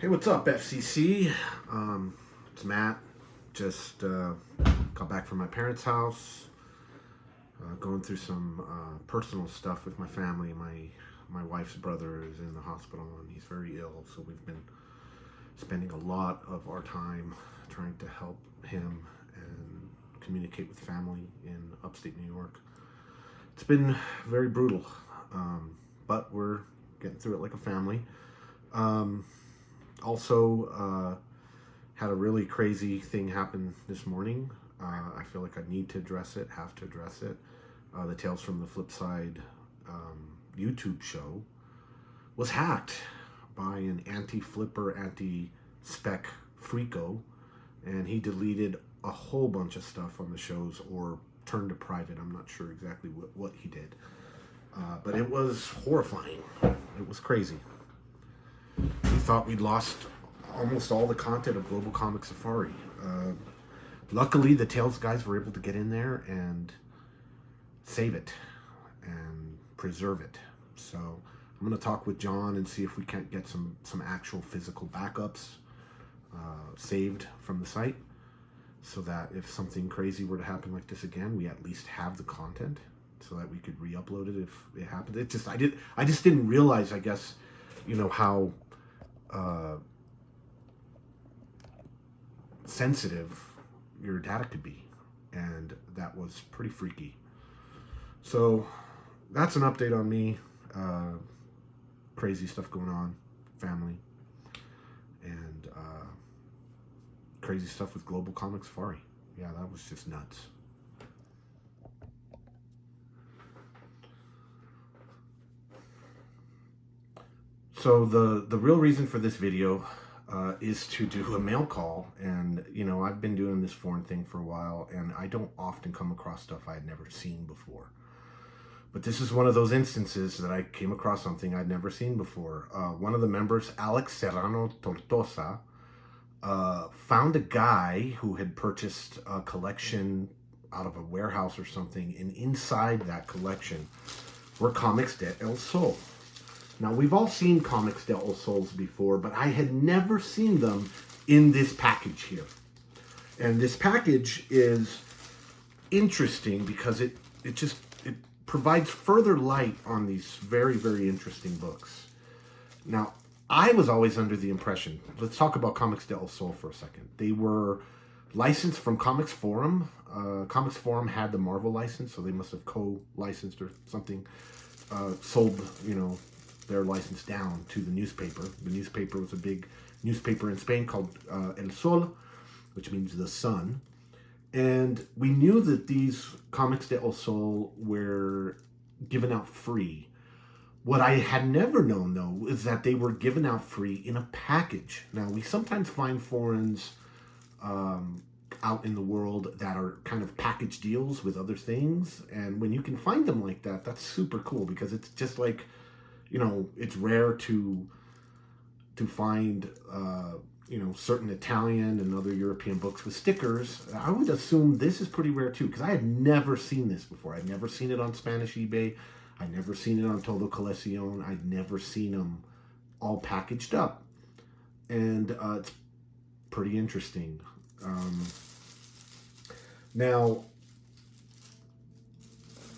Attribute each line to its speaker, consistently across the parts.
Speaker 1: Hey, what's up, FCC? It's Matt. Just got back from my parents' house, going through some personal stuff with my family. My wife's brother is in the hospital and he's very ill, so we've been spending a lot of our time trying to help him and communicate with family in upstate New York. It's been very brutal, but we're getting through it like a family. Also, had a really crazy thing happen this morning. I feel like I need to address it, have to address it. The Tales from the Flip Side YouTube show was hacked by an anti-flipper, anti-spec freako, and he deleted a whole bunch of stuff on the shows or turned to private. I'm not sure exactly what he did. But it was horrifying. It was crazy. We thought we'd lost almost all the content of Global Comic Safari. Luckily, the Tales guys were able to get in there and save it and preserve it. So I'm going to talk with John and see if we can't get some actual physical backups saved from the site, so that if something crazy were to happen like this again, we at least have the content so that we could re-upload it if it happened. I just didn't realize, I guess, how sensitive your data could be, and that was pretty freaky. So that's an update on me. Crazy stuff going on, family, and crazy stuff with Global Comic Safari. Yeah, that was just nuts. So the real reason for this video is to do a mail call. And, I've been doing this foreign thing for a while, and I don't often come across stuff I had never seen before. But this is one of those instances that I came across something I'd never seen before. One of the members, Alex Serrano Tortosa, found a guy who had purchased a collection out of a warehouse or something, and inside that collection were Comics de El Sol. Now, we've all seen Comics de El Sols before, but I had never seen them in this package here. And this package is interesting because it provides further light on these very, very interesting books. Now, I was always under the impression, let's talk about Comics de El Sol for a second. They were licensed from Comics Forum. Comics Forum had the Marvel license, so they must have co-licensed or something, sold, their license down to the newspaper. The newspaper was a big newspaper in Spain called El Sol, which means the sun. And we knew that these Comics de El Sol were given out free. What I had never known, though, is that they were given out free in a package. Now, we sometimes find foreigns out in the world that are kind of package deals with other things. And when you can find them like that, that's super cool, because it's just like, it's rare to find, certain Italian and other European books with stickers. I would assume this is pretty rare too, because I had never seen this before. I'd never seen it on Spanish eBay. I'd never seen it on Todo Coleccion. I'd never seen them all packaged up. And it's pretty interesting. Now,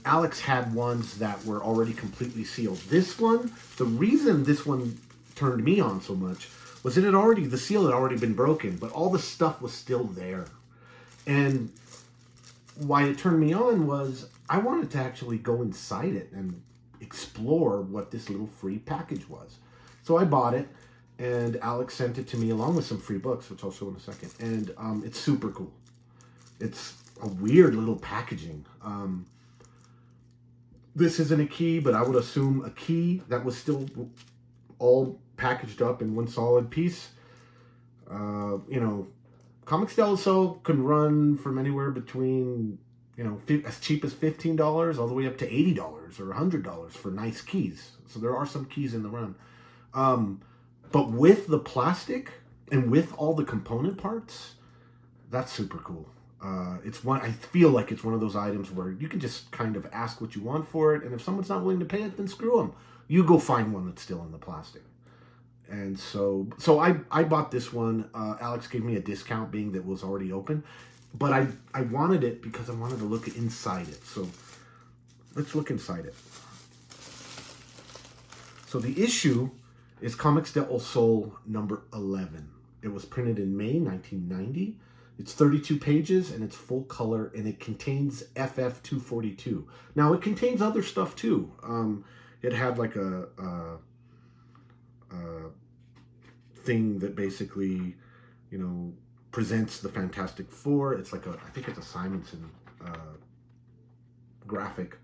Speaker 1: Alex had ones that were already completely sealed. This one, the reason this one turned me on so much was that the seal had already been broken, but all the stuff was still there. And why it turned me on was I wanted to actually go inside it and explore what this little free package was. So I bought it, and Alex sent it to me along with some free books, which I'll show in a second. And it's super cool. It's a weird little packaging. This isn't a key, but I would assume a key that was still all packaged up in one solid piece. Comics de El Sol can run from anywhere between, as cheap as $15 all the way up to $80 or $100 for nice keys. So there are some keys in the run. But with the plastic and with all the component parts, that's super cool. I feel like it's one of those items where you can just kind of ask what you want for it, and if someone's not willing to pay it, then screw them. You go find one that's still in the plastic. And so I bought this one. Alex gave me a discount, being that it was already open. But I wanted it because I wanted to look inside it. So let's look inside it. So the issue is Comics del Sol number 11. It was printed in May 1990. It's 32 pages and it's full color, and it contains FF 242. Now it contains other stuff too. It had like a thing that basically, you know, presents the Fantastic Four. It's like I think it's a Simonson graphic,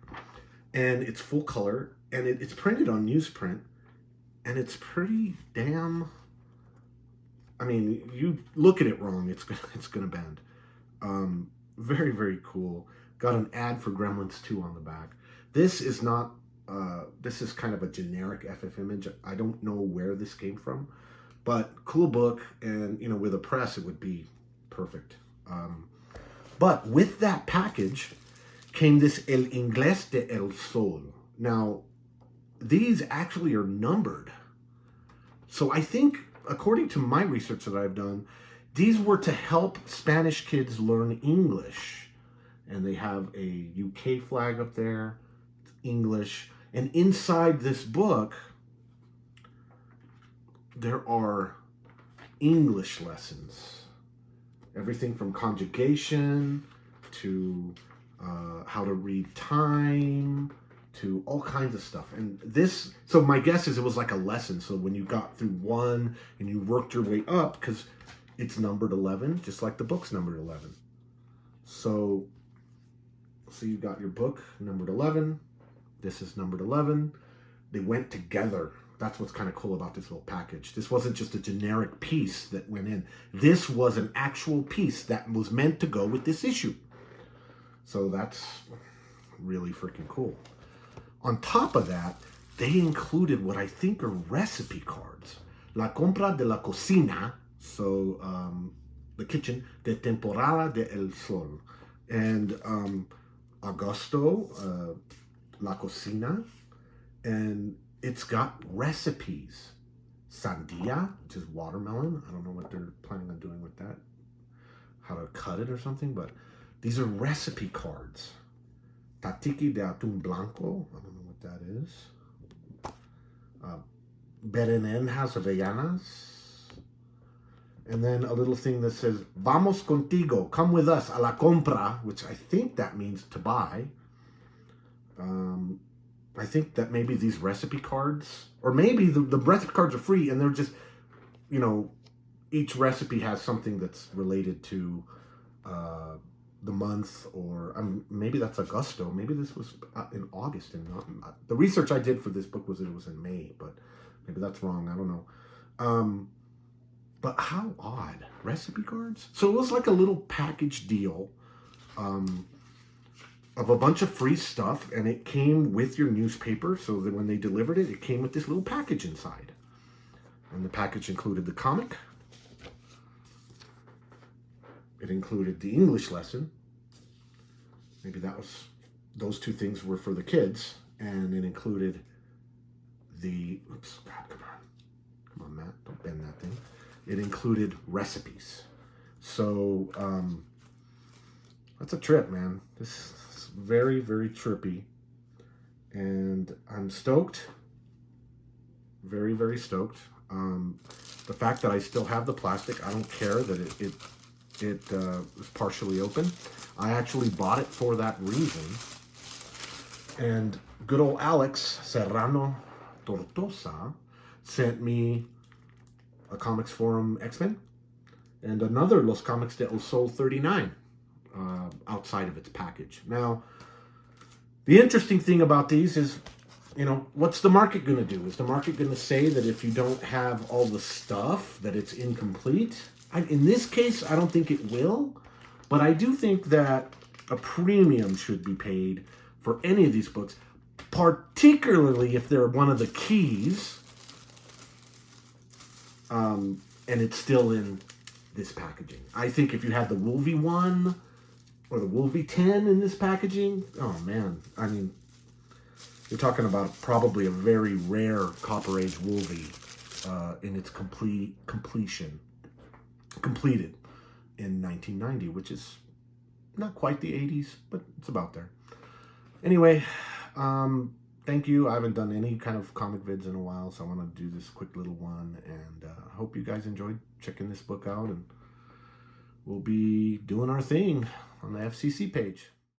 Speaker 1: and it's full color, and it's printed on newsprint, and it's pretty damn. I mean, you look at it wrong, it's gonna bend. Very, very cool. Got an ad for Gremlins 2 on the back. This is not. This is kind of a generic FF image. I don't know where this came from, but cool book, and you know, with a press, it would be perfect. But with that package came this El Inglés de El Sol. Now, these actually are numbered. So I think, according to my research that I've done, these were to help Spanish kids learn English. And they have a UK flag up there, it's English. And inside this book, there are English lessons. Everything from conjugation to how to read time, to all kinds of stuff. And this, so my guess is it was like a lesson. So when you got through one and you worked your way up, because it's numbered 11, just like the book's numbered 11. So you got your book numbered 11. This is numbered 11. They went together. That's what's kind of cool about this little package. This wasn't just a generic piece that went in. This was an actual piece that was meant to go with this issue. So that's really freaking cool. On top of that, they included what I think are recipe cards. La compra de la cocina, so the kitchen, de temporada de El Sol. And Agosto, la cocina. And it's got recipes. Sandia, which is watermelon. I don't know what they're planning on doing with that. How to cut it or something, but these are recipe cards. Tatiki de atún blanco. I don't know what that is. Berenjenas avellanas. And then a little thing that says, Vamos contigo, come with us, a la compra, which I think that means to buy. I think that maybe these recipe cards, or maybe the recipe cards are free and they're just, you know, each recipe has something that's related to the month, or maybe that's Agosto. Maybe this was in August and not. The research I did for this book was that it was in May, but maybe that's wrong. I don't know. But how odd. Recipe cards? So it was like a little package deal of a bunch of free stuff, and it came with your newspaper, so that when they delivered it, it came with this little package inside. And the package included the comic. It included the English lesson. Maybe those two things were for the kids. And it included the, oops, God, come on, Matt, don't bend that thing. It included recipes. So, that's a trip, man. This is very, very trippy. And I'm stoked. Very, very stoked. The fact that I still have the plastic, I don't care that it was partially open. I actually bought it for that reason. And good old Alex Serrano Tortosa sent me a Comics Forum X-Men and another Los Comics de El Sol 39 outside of its package. Now, the interesting thing about these is, you know, what's the market going to do? Is the market going to say that if you don't have all the stuff, that it's incomplete? In this case, I don't think it will, but I do think that a premium should be paid for any of these books, particularly if they're one of the keys, and it's still in this packaging. I think if you had the Wolvie 1 or the Wolvie 10 in this packaging, oh man, I mean, you're talking about probably a very rare Copper Age Wolvie in its completed in 1990, which is not quite the 80s, but it's about there. Anyway, thank you. I haven't done any kind of comic vids in a while, so I want to do this quick little one, and hope you guys enjoyed checking this book out, and we'll be doing our thing on the FCC page.